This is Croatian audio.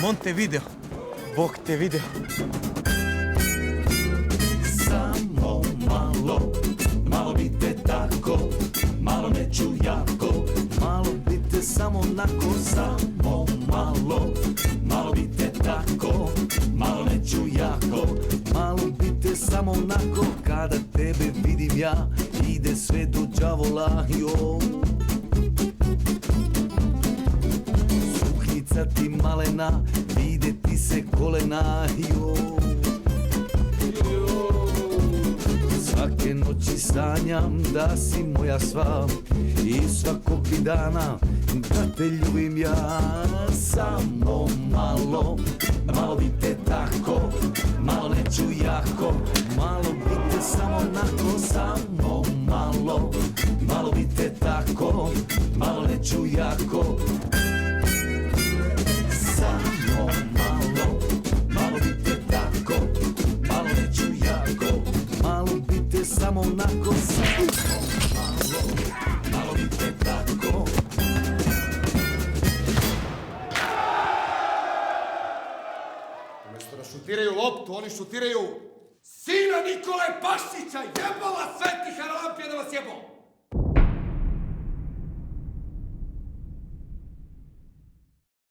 Montevideo. Bog te video. Samo malo, malo bite tako, malo neću jako, malo bite samo nako, samo malo, malo bite tako, malo neću jako, malo bite samo nako, kada tebe vidim ja, ide sve do đavola, jo. Suknica ti malena, vide ti se kolena, jo. Svake noći sanjam da si moja sva i svakog ti dana da te ljubim ja. Samo malo, malo bite tako, malo neću jako, malo bite samo nako, samo malo, malo bite tako, malo neću jako. Samo malo, malo bite tako, malo neću jako, malo bite samo nako, samo malo, malo bite tako. Umjesto da šutiraju loptu, oni šutiraju sina Nikole Pašića, jebala Sveti Haralampija da vas jebo!